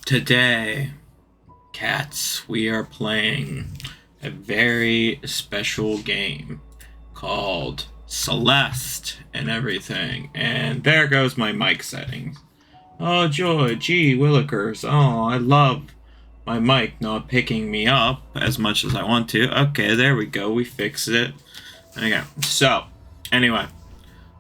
Today, cats, we are playing a very special game called Celeste and everything. And there goes my mic settings. Oh, joy, gee, willikers. Oh, I love my mic not picking me up as much as I want to. Okay, there we go. We fixed it. Okay, so, anyway.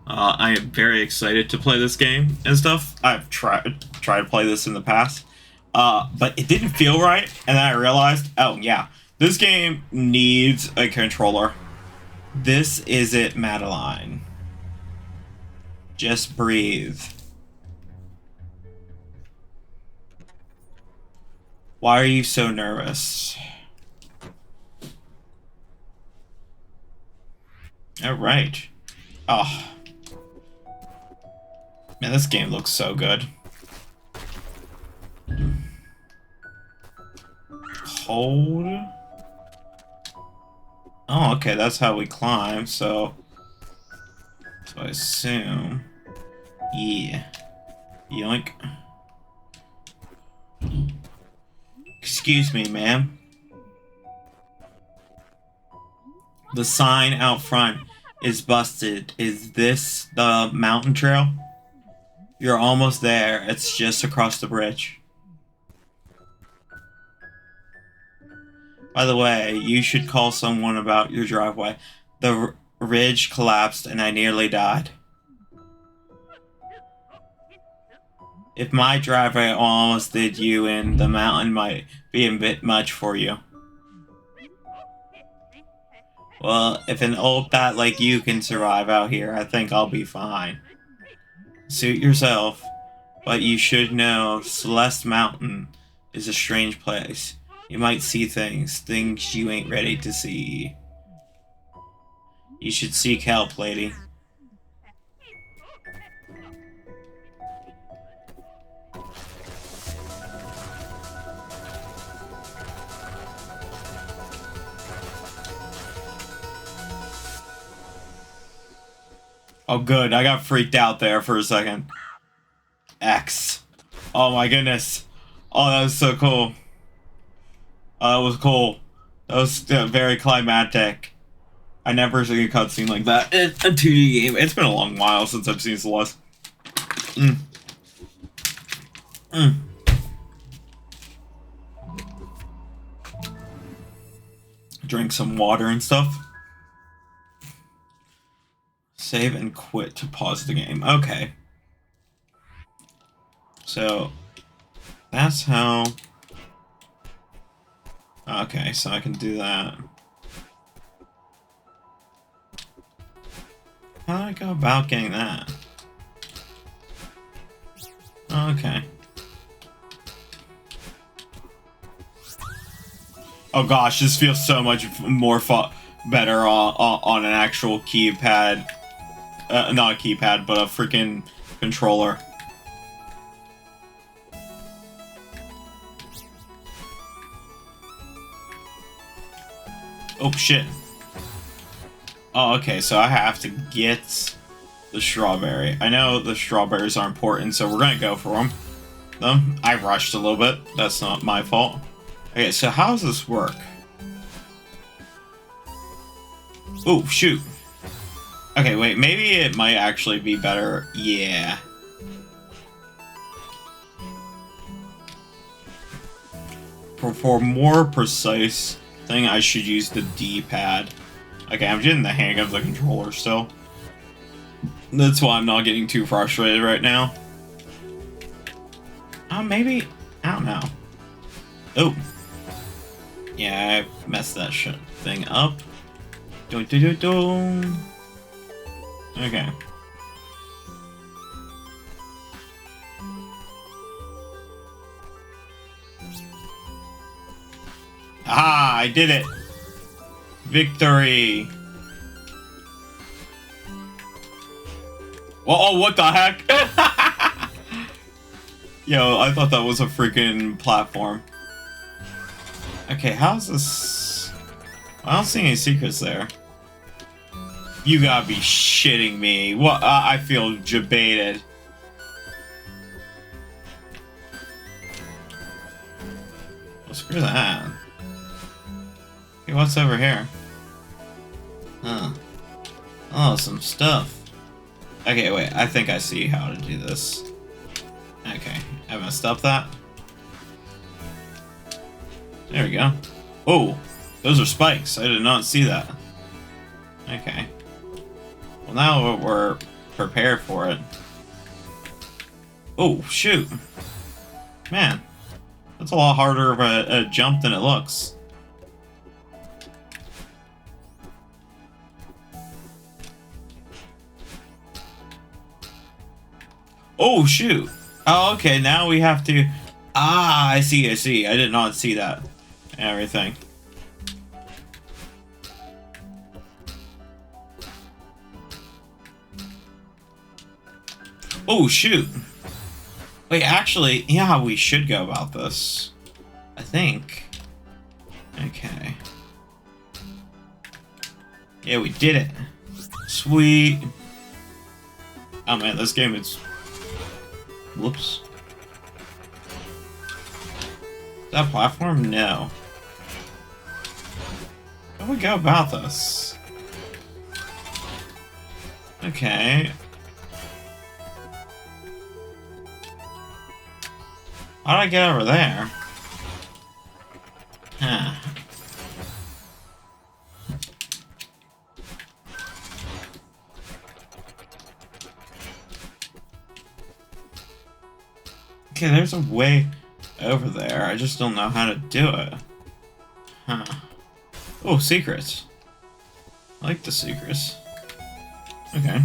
I am very excited to play this game and stuff. I've tried to play this in the past, but it didn't feel right. And then I realized, oh yeah, this game needs a controller. This is it, Madeline. Just breathe. Why are you so nervous? All right. Oh. Man, this game looks so good. Hold. Oh, okay, that's how we climb, so I assume. Yeah. Yoink. Excuse me, ma'am. The sign out front is busted. Is this the mountain trail? You're almost there. It's just across the bridge. By the way, you should call someone about your driveway. The ridge collapsed and I nearly died. If my driveway almost did you in, the mountain might be a bit much for you. Well, if an old bat like you can survive out here, I think I'll be fine. Suit yourself, but you should know Celeste Mountain is a strange place. You might see things you ain't ready to see. You should seek help, lady. Oh good, I got freaked out there for a second. X. Oh my goodness. Oh, that was so cool. That was cool. That was very climactic. I never seen a cutscene like that in a 2D game. It's been a long while since I've seen Celeste. Mm. Mm. Drink some water and stuff. Save and quit to pause the game. Okay. So, that's how... Okay, so I can do that. How do I go about getting that? Okay. Oh gosh, this feels so much more better on an actual keypad. Not a keypad, but a freaking controller. Oh shit. Oh, okay, so I have to get the strawberry. I know the strawberries are important, so we're gonna go for them. I rushed a little bit. That's not my fault. Okay, so how does this work? Oh, shoot. Okay, wait, maybe it might actually be better. Yeah. For more precise thing, I should use the D-pad. Okay, I'm getting the hang of the controller still. That's why I'm not getting too frustrated right now. Maybe... I don't know. Oh. Yeah, I messed that thing up. Dun. Okay. Ah, I did it! Victory! Oh, what the heck? Yo, I thought that was a freaking platform. Okay, how's this? I don't see any secrets there. You gotta be shitting me. What? I feel jebaited. screw that. Okay, what's over here? Huh. Oh, some stuff. Okay, wait, I think I see how to do this. Okay, I messed up that. There we go. Oh, those are spikes. I did not see that. Okay. Well, now we're prepared for it. Oh, shoot. Man, that's a lot harder of a jump than it looks. Oh, shoot. Oh, okay, now we have to... Ah, I see. I did not see that. And everything. Oh, shoot. Wait, actually, yeah, we should go about this. I think. Okay. Yeah, we did it. Sweet. Oh man, this game is... Whoops. Is that platform? No. How do we go about this? Okay. How did I get over there? Huh. Okay, there's a way over there. I just don't know how to do it. Huh. Oh, secrets. I like the secrets. Okay.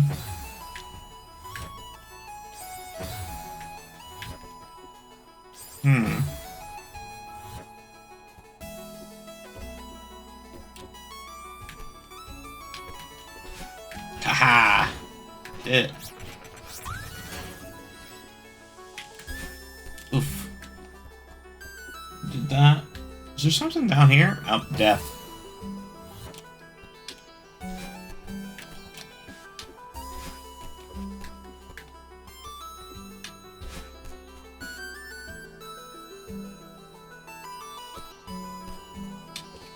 Haha! Did it. Oof. Did that. Is there something down here? Oh, death.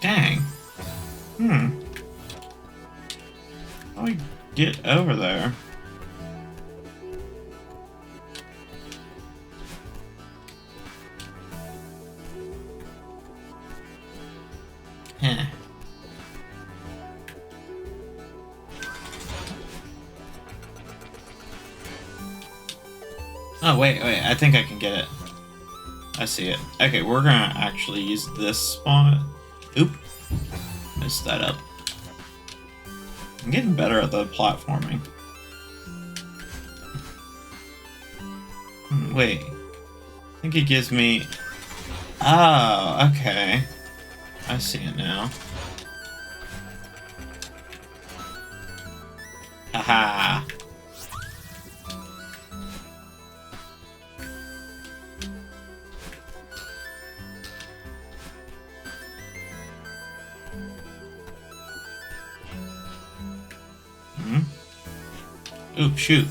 Dang. How do we get over there? Huh. Oh, wait, I think I can get it. I see it. Okay, we're gonna actually use this spot. Oop. Messed that up. I'm getting better at the platforming. Wait. I think it gives me... Oh, okay. I see it now. Haha. Oop, shoot.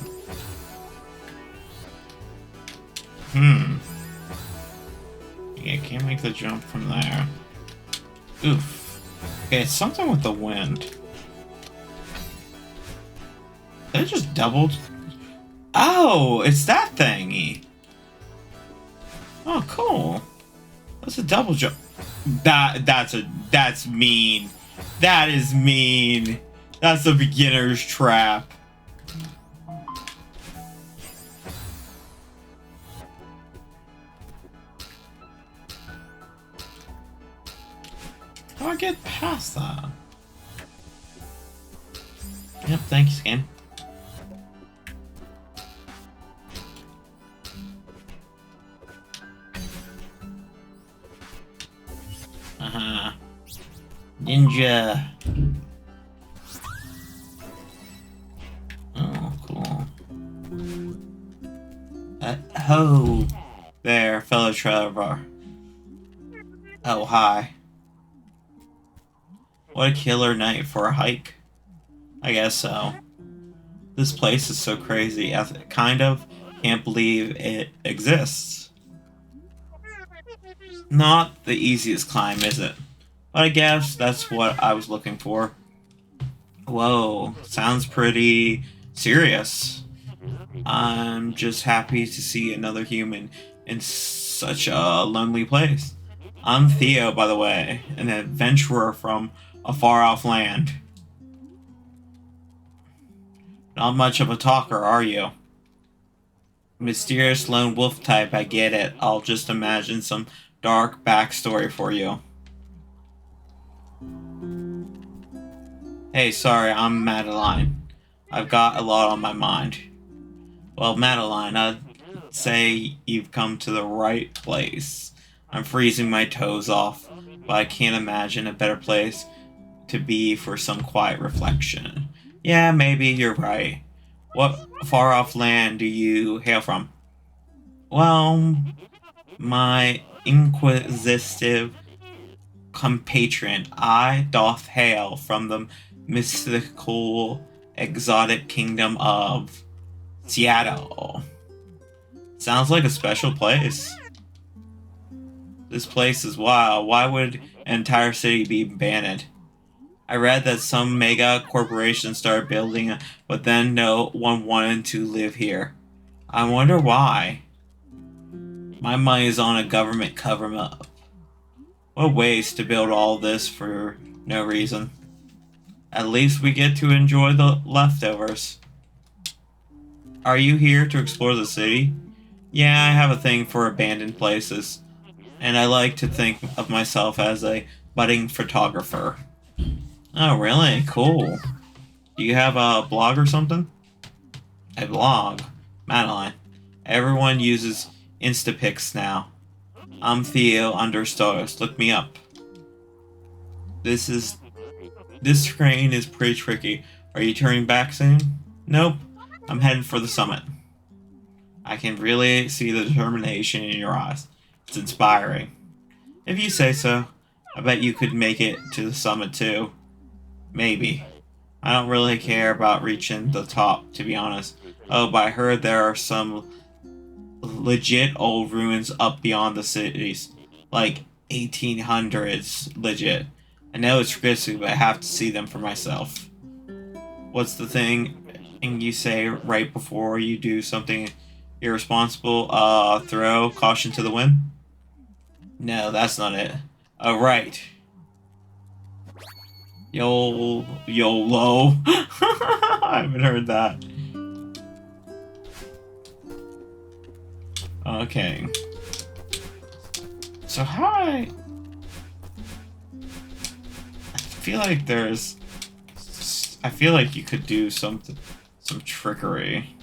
Yeah, can't make the jump from there. Oof. Okay, it's something with the wind. They just doubled. Oh, it's that thingy. Oh, cool. That's a double jump. That's mean. That is mean. That's a beginner's trap. How do I get past that? Yep, thanks, game. Ninja. Oh, cool. Ho there, fellow traveler. Oh, hi. What a killer night for a hike. I guess so. This place is so crazy, I kind of can't believe it exists. Not the easiest climb, is it? But I guess that's what I was looking for. Whoa, sounds pretty serious. I'm just happy to see another human in such a lonely place. I'm Theo, by the way, an adventurer from a far-off land. Not much of a talker, are you? Mysterious lone wolf type, I get it. I'll just imagine some dark backstory for you. Hey, sorry, I'm Madeline. I've got a lot on my mind. Well, Madeline, I'd say you've come to the right place. I'm freezing my toes off, but I can't imagine a better place to be for some quiet reflection. Yeah, maybe you're right. What far off land do you hail from? Well, my inquisitive compatriot, I doth hail from the mystical, exotic kingdom of Seattle. Sounds like a special place. This place is wild. Why would an entire city be abandoned? I read that some mega corporations started building, but then no one wanted to live here. I wonder why. My money is on a government cover-up. What waste to build all this for no reason. At least we get to enjoy the leftovers. Are you here to explore the city? Yeah, I have a thing for abandoned places. And I like to think of myself as a budding photographer. Oh, really? Cool. Do you have a blog or something? A blog? Madeline. Everyone uses Instapics now. I'm Theo _stars. Look me up. This screen is pretty tricky. Are you turning back soon? Nope. I'm heading for the summit. I can really see the determination in your eyes. It's inspiring. If you say so. I bet you could make it to the summit too. Maybe. I don't really care about reaching the top, to be honest. Oh, but I heard there are some legit old ruins up beyond the cities. Like 1800s legit. I know it's risky, but I have to see them for myself. What's the thing you say right before you do something irresponsible? Throw caution to the wind? No, that's not it. Oh, right. YOLO. I haven't heard that. Okay. So how I feel like there's... I feel like you could do some trickery.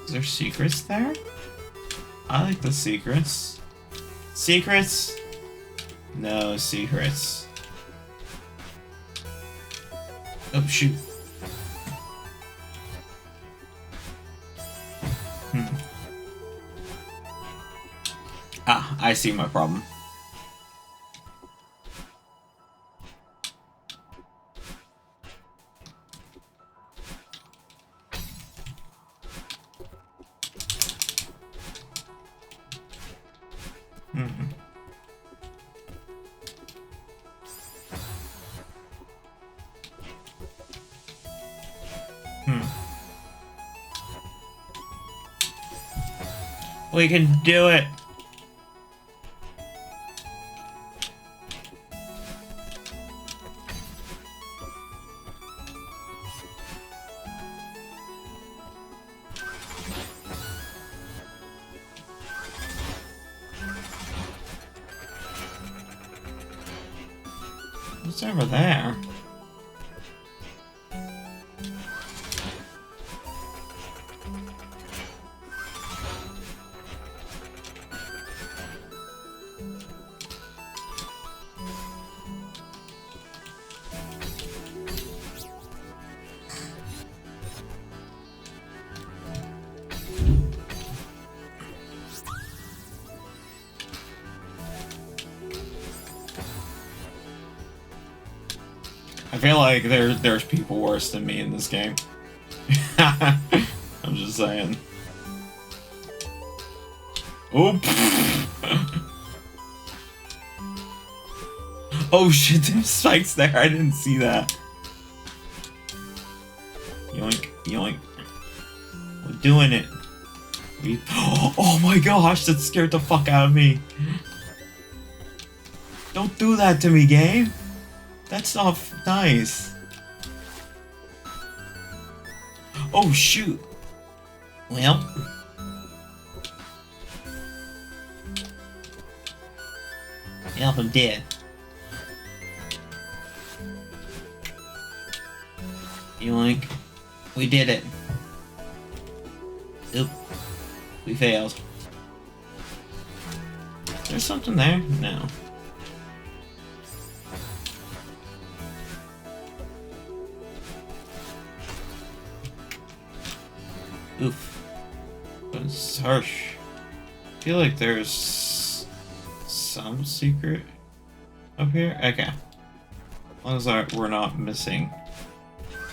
Is there secrets there? I like the secrets. Secrets? No secrets. Oh, shoot. Ah, I see my problem. We can do it! What's over there? I feel like there's people worse than me in this game. I'm just saying. Oh. Oh shit, there's spikes there. I didn't see that. Yoink, yoink. We're doing it. Oh my gosh, that scared the fuck out of me. Don't do that to me, game. That's not nice. Oh shoot. Well. Yeah, I'm dead. Yoink. We did it. Oop. We failed. There's something there? No. Oof. It's harsh. I feel like there's some secret up here. Okay. As long as we're not missing.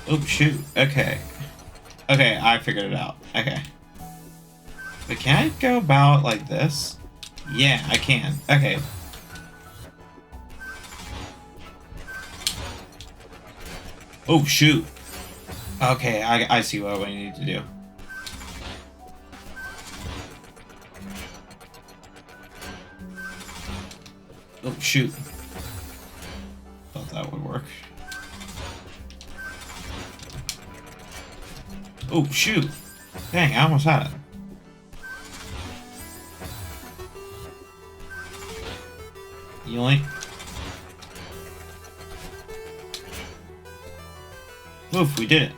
Oh shoot. Okay. Okay, I figured it out. Okay. But can I go about like this? Yeah, I can. Okay. Oh shoot. Okay, I see what we need to do. Oh shoot. Thought that would work. Oh shoot. Dang, I almost had it. Yoink. Oof, we did it.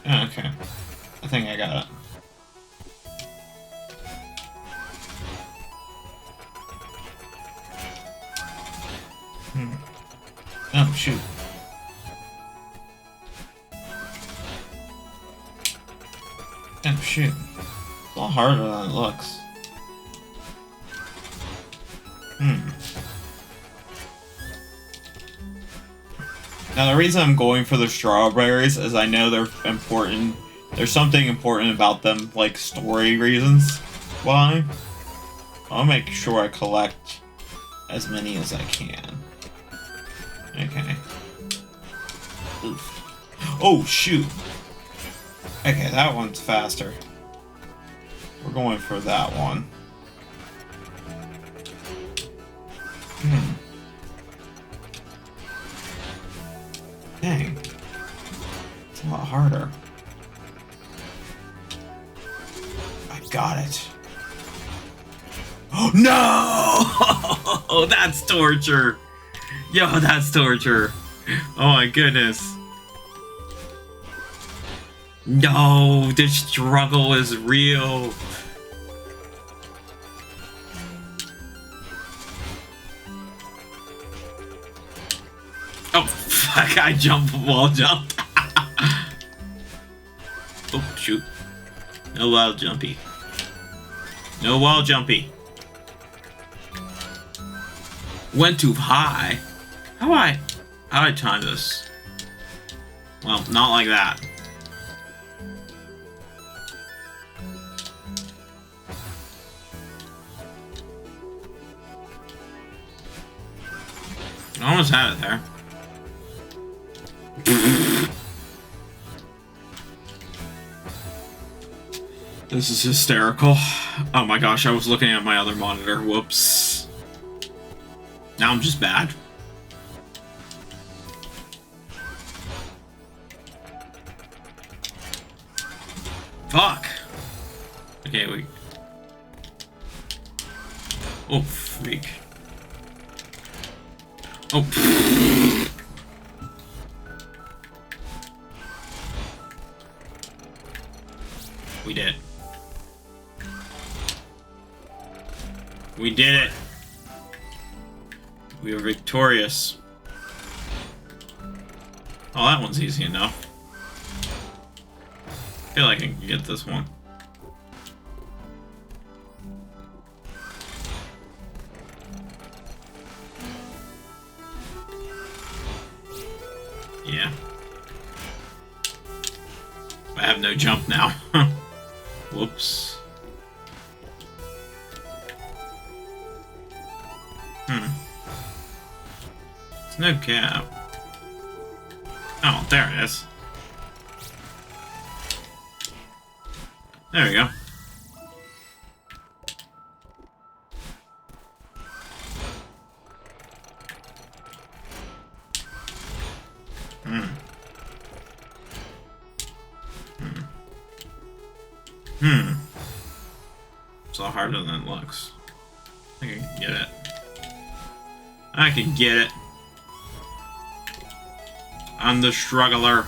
Okay. I think I got it. Oh, shoot. Oh, shoot. It's a lot harder than it looks. Now, the reason I'm going for the strawberries is I know they're important. There's something important about them, like story reasons why. I'll make sure I collect as many as I can. Okay. Oof. Oh, shoot. Okay, that one's faster. We're going for that one. Dang. It's a lot harder. I got it. Oh, no! Oh, that's torture. Yo, that's torture. Oh my goodness. No, this struggle is real. Oh, fuck, I wall jump. Oh, shoot. No wall jumpy. No wall jumpy. Went too high. How do I time this? Well, not like that. I almost had it there. This is hysterical. Oh my gosh, I was looking at my other monitor. Whoops. Now I'm just bad. Fuck. Okay, wait. Oh, freak. Oh. We did it. We did it. We were victorious. Oh, that one's easy enough. I feel like I can get this one. Yeah. I have no jump now. Whoops. There's no gap. Oh, there it is. There we go. It's a lot harder than it looks. I think I can get it. I can get it. I'm the struggler.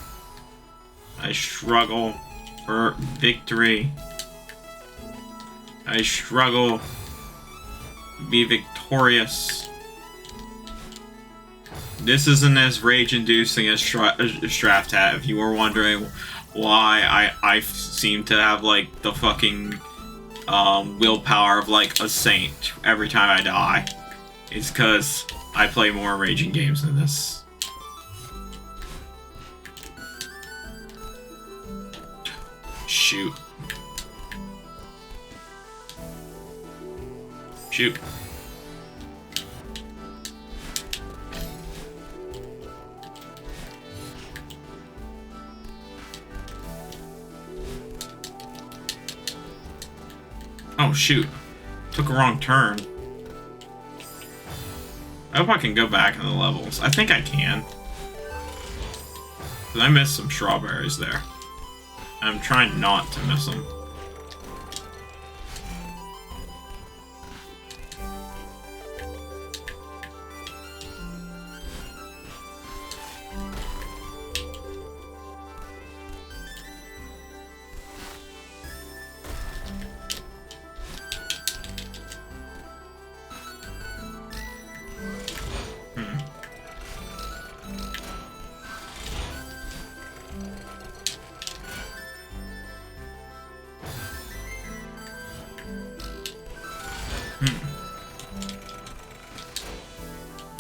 I struggle for victory. I struggle to be victorious. This isn't as rage-inducing as Straft had. If you were wondering why I seem to have like the fucking willpower of like a saint every time I die, it's because I play more raging games than this. Shoot. Shoot. Oh shoot. Took a wrong turn. I hope I can go back in the levels. I think I can. But I missed some strawberries there. I'm trying not to miss them.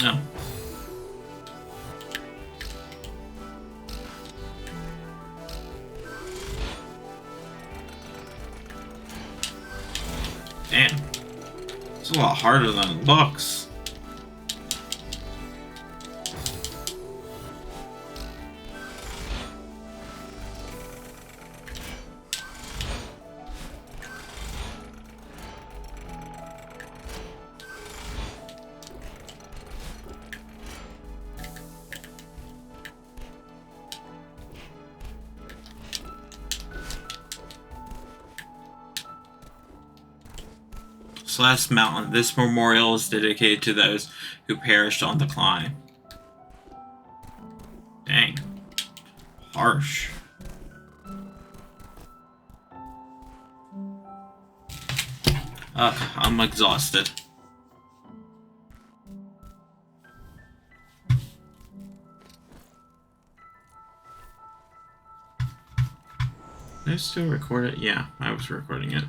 No. Damn. It's a lot harder than it looks. Celeste Mountain. This memorial is dedicated to those who perished on the climb. Dang. Harsh. Ugh, I'm exhausted. Did I still record it? Yeah, I was recording it.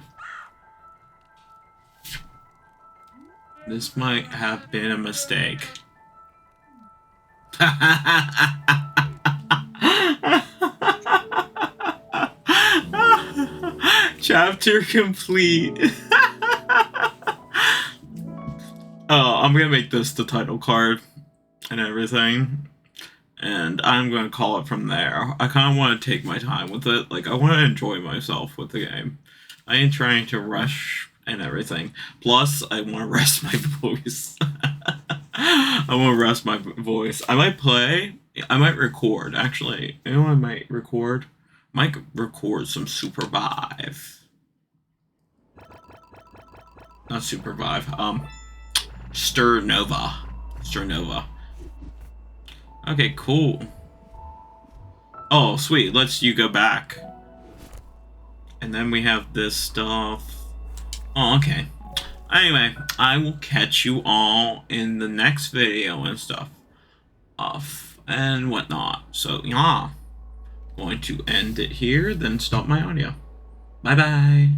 This might have been a mistake. Chapter complete. Oh, I'm gonna make this the title card and everything. And I'm gonna call it from there. I kind of want to take my time with it. Like, I want to enjoy myself with the game. I ain't trying to rush and everything. Plus, I want to rest my voice. I want to rest my voice. I might play. I might record, actually. You know what I might record? I might record some Supervive. Not Supervive. Stir Nova. Stir Nova. Okay, cool. Oh, sweet. Let's you go back. And then we have this stuff. Oh, okay. Anyway, I will catch you all in the next video and stuff. And whatnot. So, yeah. Going to end it here, then stop my audio. Bye-bye.